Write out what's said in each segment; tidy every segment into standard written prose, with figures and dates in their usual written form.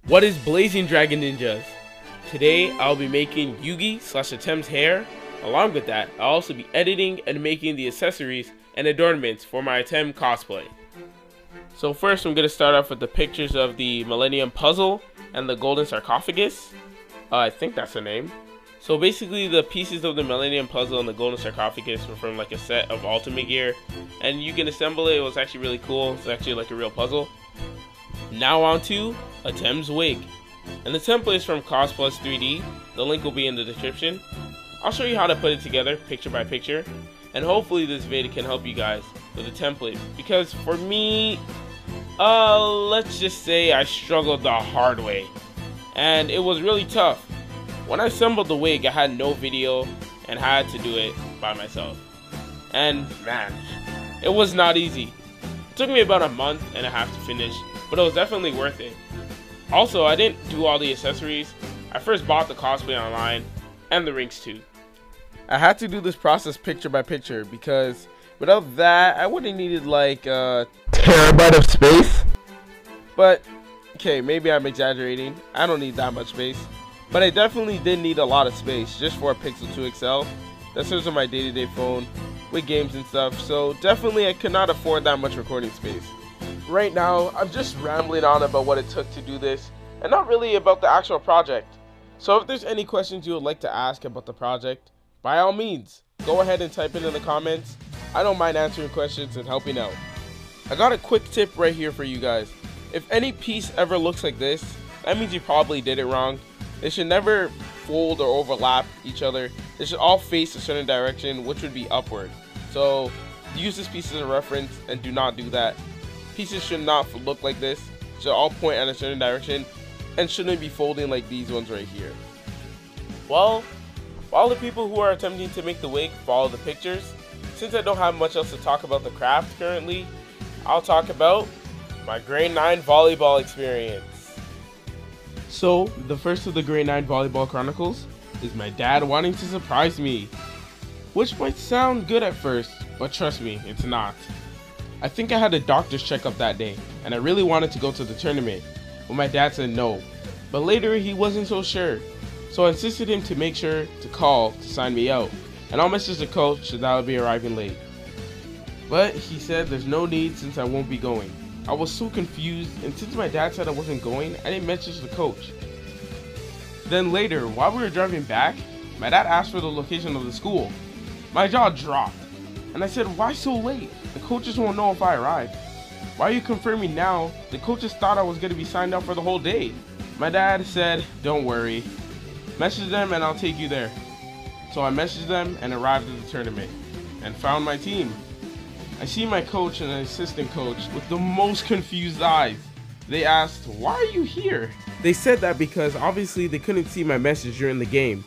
What is Blazing Dragon Ninjas? Today I'll be making Yugi / Atem'S hair. Along with that, I'll also be editing and making the accessories and adornments for my Atem cosplay. So first I'm going to start off with the pictures of the Millennium Puzzle and the Golden Sarcophagus. I think that's the name. So basically the pieces of the Millennium Puzzle and the Golden Sarcophagus were from like a set of Ultimate Gear. And you can assemble it. It was actually really cool. It's actually like a real puzzle. Now on to Atem'S wig. And the template is from Cosplay 3D. The link will be in the description. I'll show you how to put it together picture by picture. And hopefully this video can help you guys with the template. Because for me, let's just say I struggled the hard way. And it was really tough. When I assembled the wig, I had no video and had to do it by myself. And man, it was not easy. It took me about a month and a half to finish, but it was definitely worth it. Also, I didn't do all the accessories. I first bought the cosplay online and the rings too. I had to do this process picture by picture because without that, I would have needed like a terabyte of space. But okay, maybe I'm exaggerating. I don't need that much space. But I definitely did need a lot of space just for a Pixel 2 XL. That serves on my day-to-day phone with games and stuff. So definitely I could not afford that much recording space. Right now, I'm just rambling on about what it took to do this and not really about the actual project. So if there's any questions you would like to ask about the project, by all means, go ahead and type it in the comments. I don't mind answering questions and helping out. I got a quick tip right here for you guys. If any piece ever looks like this, that means you probably did it wrong. They should never fold or overlap each other. They should all face a certain direction, which would be upward. So use this piece as a reference and do not do that. Pieces should not look like this. Should all point in a certain direction and shouldn't be folding like these ones right here. Well, while the people who are attempting to make the wig follow the pictures, since I don't have much else to talk about the craft currently, I'll talk about my grade 9 volleyball experience. So, the first of the grade 9 volleyball chronicles is my dad wanting to surprise me. Which might sound good at first, but trust me, it's not. I think I had a doctor's checkup that day, and I really wanted to go to the tournament, but my dad said no. But later he wasn't so sure, so I insisted him to make sure to call to sign me out, and I'll message the coach that I'll be arriving late. But he said there's no need since I won't be going. I was so confused, and since my dad said I wasn't going, I didn't message the coach. Then later, while we were driving back, my dad asked for the location of the school. My jaw dropped, and I said, why so late? The coaches won't know if I arrived. Why are you confirming now? The coaches thought I was going to be signed up for the whole day. My dad said, don't worry. Message them and I'll take you there. So I messaged them and arrived at the tournament, and found my team. I see my coach and an assistant coach with the most confused eyes. They asked, why are you here? They said that because obviously they couldn't see my message during the game.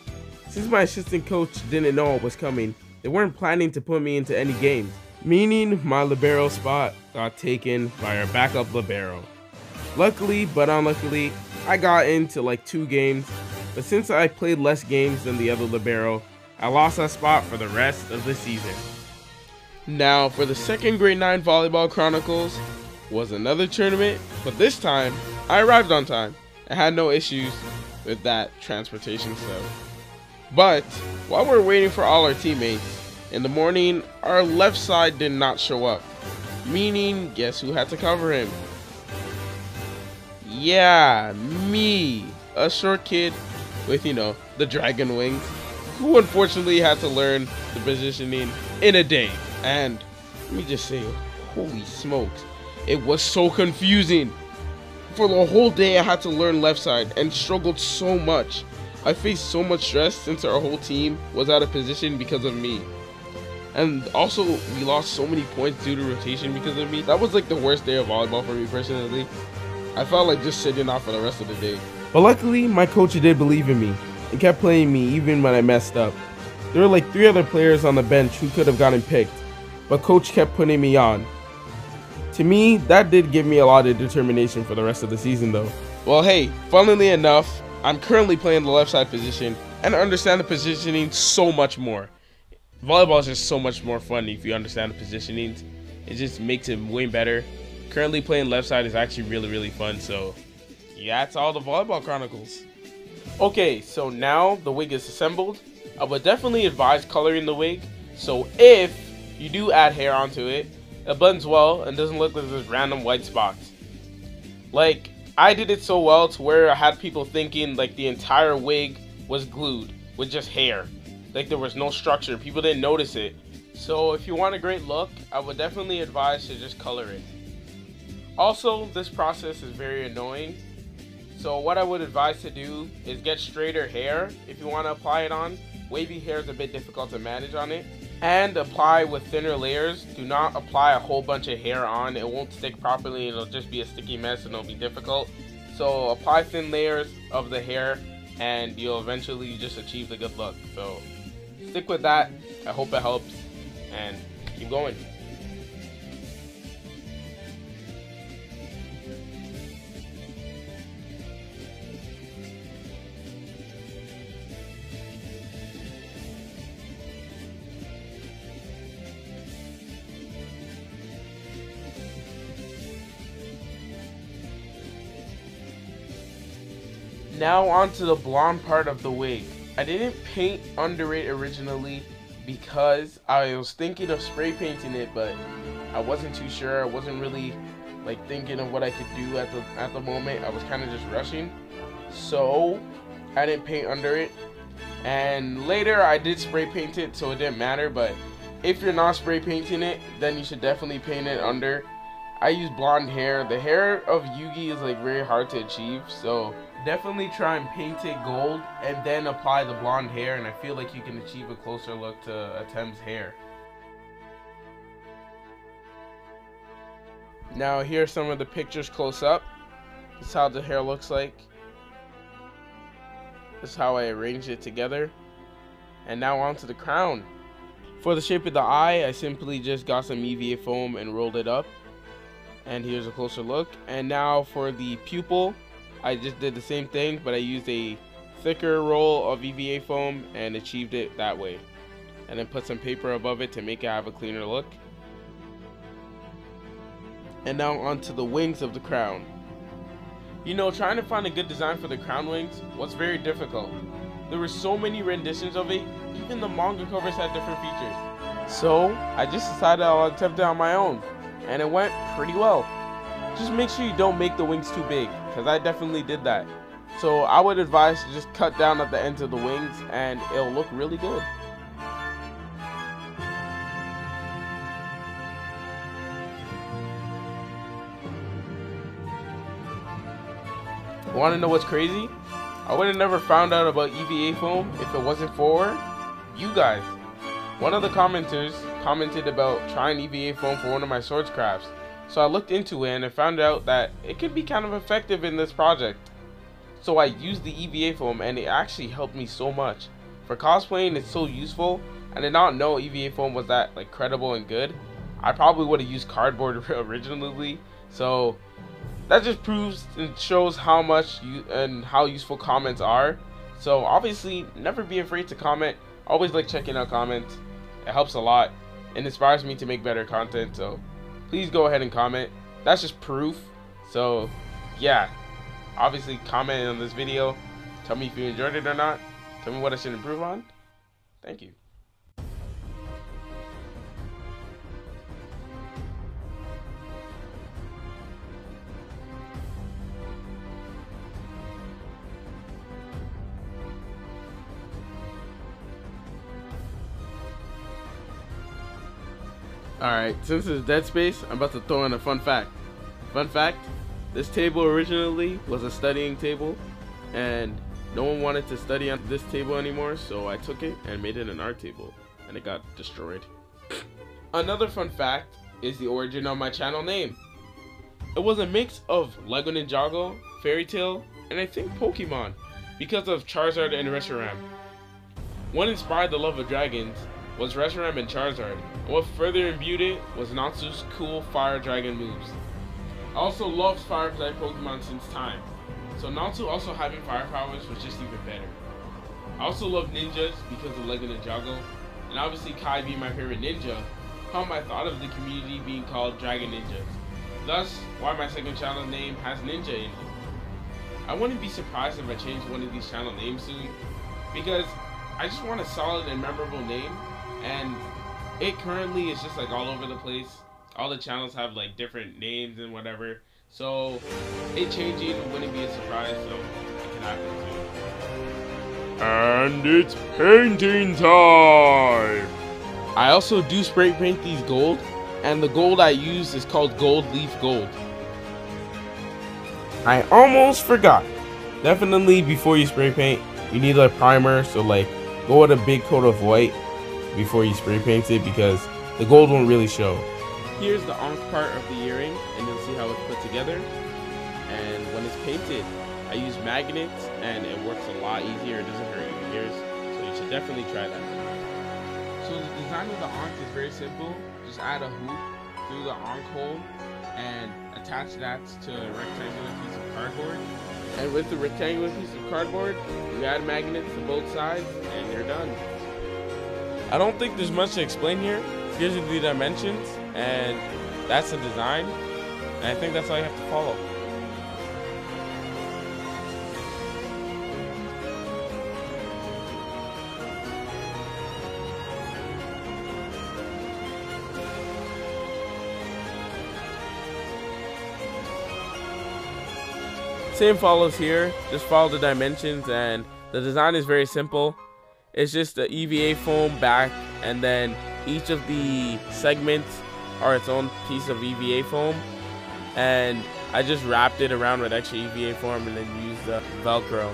Since my assistant coach didn't know I was coming, they weren't planning to put me into any games. Meaning my libero spot got taken by our backup libero. Luckily, but unluckily, I got into like 2 games. But since I played less games than the other libero, I lost that spot for the rest of the season. Now for the second grade 9 volleyball chronicles was another tournament, but this time I arrived on time. I had no issues with that transportation stuff. But while we're waiting for all our teammates, in the morning our left side did not show up. Meaning, guess who had to cover him? Yeah, me, a short kid with, you know, the dragon wings, who unfortunately had to learn the positioning in a day. And let me just say, holy smokes, it was so confusing. For the whole day I had to learn left side and struggled so much. I faced so much stress since our whole team was out of position because of me. And also we lost so many points due to rotation because of me. That was like the worst day of volleyball for me personally. I felt like just sitting off for the rest of the day. But luckily my coach did believe in me and kept playing me even when I messed up. There were like 3 other players on the bench who could have gotten picked, but coach kept putting me on. To me, that did give me a lot of determination for the rest of the season though. Well hey, funnily enough, I'm currently playing the left side position and I understand the positioning so much more. Volleyball is just so much more fun if you understand the positionings. It just makes it way better. Currently playing left side is actually really fun, so that's all the Volleyball Chronicles. Okay, so now the wig is assembled. I would definitely advise coloring the wig, so if you do add hair onto it, it blends well and doesn't look like there's random white spots. Like, I did it so well to where I had people thinking like the entire wig was glued with just hair. Like there was no structure, people didn't notice it. So if you want a great look, I would definitely advise to just color it. Also, this process is very annoying. So what I would advise to do is get straighter hair if you want to apply it on. Wavy hair is a bit difficult to manage on it. And apply with thinner layers. Do not apply a whole bunch of hair on. It won't stick properly. It'll just be a sticky mess and it'll be difficult. So apply thin layers of the hair and you'll eventually just achieve the good look. So stick with that. I hope it helps and keep going. Now onto the blonde part of the wig. I didn't paint under it originally because I was thinking of spray painting it, but I wasn't too sure. I wasn't really like thinking of what I could do at the moment. I was kind of just rushing, so I didn't paint under it. And later I did spray paint it, so it didn't matter. But if you're not spray painting it, then you should definitely paint it under. I use blonde hair. The hair of Yugi is like very hard to achieve, so definitely try and paint it gold and then apply the blonde hair, and I feel like you can achieve a closer look to Atem'S hair. Now here are some of the pictures close up. This is how the hair looks like. This is how I arranged it together. And now onto the crown. For the shape of the eye, I simply just got some EVA foam and rolled it up. And here's a closer look. And now for the pupil, I just did the same thing, but I used a thicker roll of EVA foam and achieved it that way. And then put some paper above it to make it have a cleaner look. And now onto the wings of the crown. You know, trying to find a good design for the crown wings was very difficult. There were so many renditions of it, even the manga covers had different features. So I just decided I'll attempt it on my own, and it went pretty well. Just make sure you don't make the wings too big, because I definitely did that. So I would advise to just cut down at the ends of the wings and it'll look really good. Want to know what's crazy? I would have never found out about EVA foam if it wasn't for you guys. One of the commenters commented about trying EVA foam for one of my swords crafts. So I looked into it and I found out that it could be kind of effective in this project. So I used the EVA foam and it actually helped me so much. For cosplaying, it's so useful. I did not know EVA foam was that like credible and good. I probably would have used cardboard originally. So that just proves and shows how much how useful comments are. So obviously, never be afraid to comment. Always like checking out comments. It helps a lot and inspires me to make better content. So please go ahead and comment. That's just proof. So yeah, obviously comment on this video. Tell me if you enjoyed it or not. Tell me what I should improve on. Thank you. Alright, since it's dead space, I'm about to throw in a fun fact. Fun fact, this table originally was a studying table, and no one wanted to study on this table anymore, so I took it and made it an art table, and it got destroyed. Another fun fact is the origin of my channel name. It was a mix of Lego Ninjago, Fairy Tail, and I think Pokemon, because of Charizard and Reshiram. What inspired the love of dragons was Reshiram and Charizard, and what further imbued it was Natsu's cool fire dragon moves. I also loved fire type Pokemon since time, so Natsu also having fire powers was just even better. I also love ninjas because of Lego Ninjago, and obviously Kai being my favorite ninja, I thought of the community being called Dragon Ninjas. Thus, why my second channel name has ninja in it. I wouldn't be surprised if I changed one of these channel names soon, because I just want a solid and memorable name, and it currently is just like all over the place. All the channels have like different names and whatever, so it changing wouldn't be a surprise, so it can happen too. And it's painting time! I also do spray paint these gold, and the gold I use is called gold leaf gold. I almost forgot. Definitely before you spray paint, you need a primer, so like go with a big coat of white before you spray paint it, because the gold won't really show. Here's the ankh part of the earring, and you'll see how it's put together. And when it's painted, I use magnets, and it works a lot easier. It doesn't hurt your ears, so you should definitely try that. So the design of the ankh is very simple. Just add a hoop through the ankh hole and attach that to a rectangular piece of cardboard. And with the rectangular piece of cardboard, you add magnets to both sides, and you're done. I don't think there's much to explain here. Here's the dimensions, and that's the design. And I think that's all you have to follow. Same follows here, just follow the dimensions, and the design is very simple. It's just the EVA foam back, and then each of the segments are its own piece of EVA foam, and I just wrapped it around with extra EVA foam and then used the Velcro.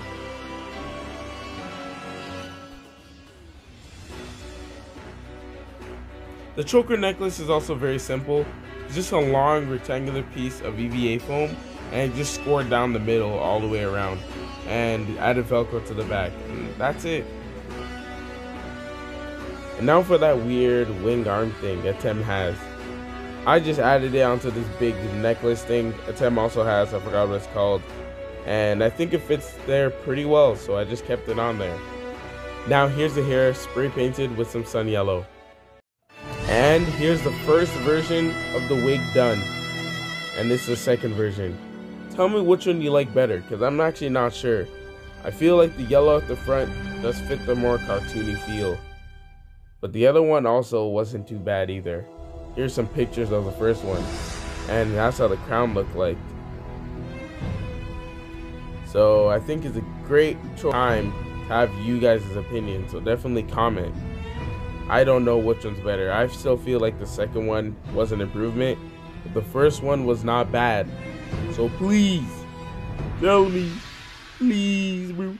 The choker necklace is also very simple. It's just a long rectangular piece of EVA foam, and just scored down the middle all the way around, and added Velcro to the back, and that's it. And now for that weird wing arm thing Atem has. I just added it onto this big necklace thing Atem also has. I forgot what it's called, and I think it fits there pretty well, so I just kept it on there. Now here's the hair spray painted with some sun yellow. And here's the first version of the wig done, and this is the second version. Tell me which one you like better, because I'm actually not sure. I feel like the yellow at the front does fit the more cartoony feel, but the other one also wasn't too bad either. Here's some pictures of the first one, and that's how the crown looked like. So I think it's a great time to have you guys' opinion, so definitely comment. I don't know which one's better. I still feel like the second one was an improvement, but the first one was not bad. So please, tell me, please, bro.